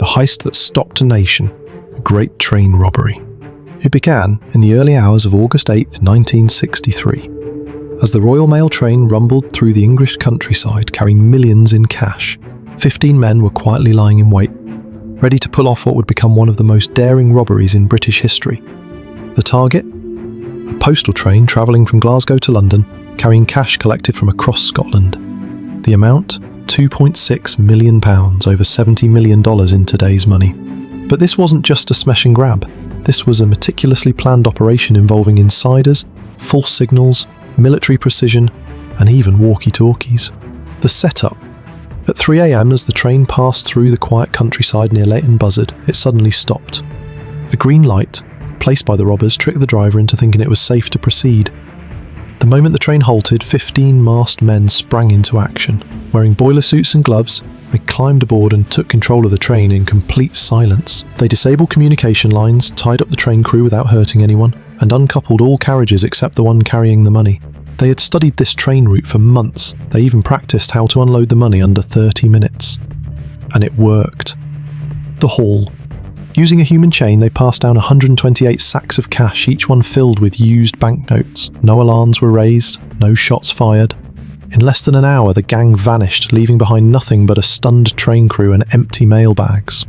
the heist that stopped a nation, the Great Train Robbery. It began in the early hours of August 8, 1963, as the Royal Mail train rumbled through the English countryside carrying millions in cash. 15 men were quietly lying in wait, ready to pull off what would become one of the most daring robberies in British history. The target? A postal train travelling from Glasgow to London, carrying cash collected from across Scotland. The amount? £2.6 million, over $70 million in today's money. But this wasn't just a smash and grab. This was a meticulously planned operation involving insiders, false signals, military precision, and even walkie-talkies. The setup. At 3 a.m, as the train passed through the quiet countryside near Leighton Buzzard, it suddenly stopped. A green light, placed by the robbers, tricked the driver into thinking it was safe to proceed. The moment the train halted, 15 masked men sprang into action. Wearing boiler suits and gloves, they climbed aboard and took control of the train in complete silence. They disabled communication lines, tied up the train crew without hurting anyone, and uncoupled all carriages except the one carrying the money. They had studied this train route for months. They even practiced how to unload the money under 30 minutes. And it worked. The haul. Using a human chain, they passed down 128 sacks of cash, each one filled with used banknotes. No alarms were raised, no shots fired. In less than an hour, the gang vanished, leaving behind nothing but a stunned train crew and empty mailbags.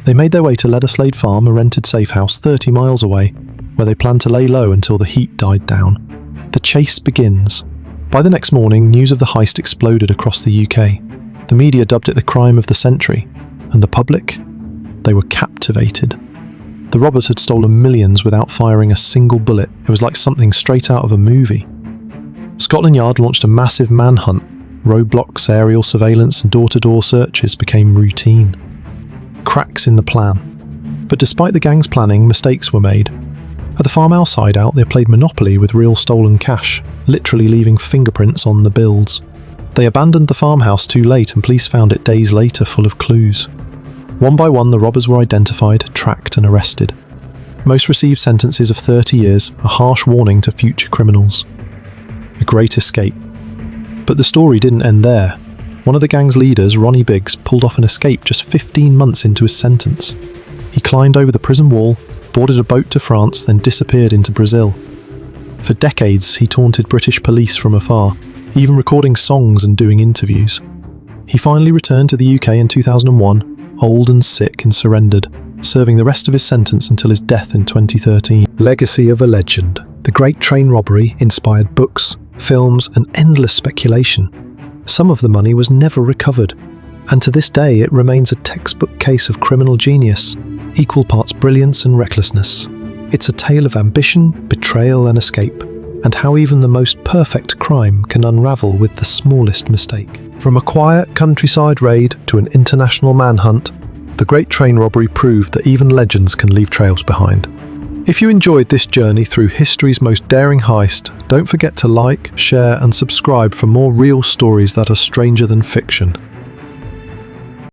They made their way to Leatherslade Farm, a rented safe house 30 miles away, where they planned to lay low until the heat died down. The chase begins. By the next morning, news of the heist exploded across the UK. The media dubbed it the crime of the century, and the public? They were captivated. The robbers had stolen millions without firing a single bullet. It was like something straight out of a movie. Scotland Yard launched a massive manhunt. Roadblocks, aerial surveillance, and door-to-door searches became routine. Cracks in the plan. But despite the gang's planning, mistakes were made. At the farmhouse hideout, they played Monopoly with real stolen cash, literally leaving fingerprints on the bills. They abandoned the farmhouse too late, and police found it days later full of clues. One by one, the robbers were identified, tracked, and arrested. Most received sentences of 30 years, a harsh warning to future criminals. A great escape. But the story didn't end there. One of the gang's leaders, Ronnie Biggs, pulled off an escape just 15 months into his sentence. He climbed over the prison wall, boarded a boat to France, then disappeared into Brazil. For decades, he taunted British police from afar, even recording songs and doing interviews. He finally returned to the UK in 2001, old and sick, and surrendered, serving the rest of his sentence until his death in 2013. Legacy of a legend. The Great Train Robbery inspired books, films, and endless speculation. Some of the money was never recovered, and to this day it remains a textbook case of criminal genius, equal parts brilliance and recklessness. It's a tale of ambition, betrayal, and escape, and how even the most perfect crime can unravel with the smallest mistake. From a quiet countryside raid to an international manhunt, the Great Train Robbery proved that even legends can leave trails behind. If you enjoyed this journey through history's most daring heist, don't forget to like, share, and subscribe for more real stories that are stranger than fiction.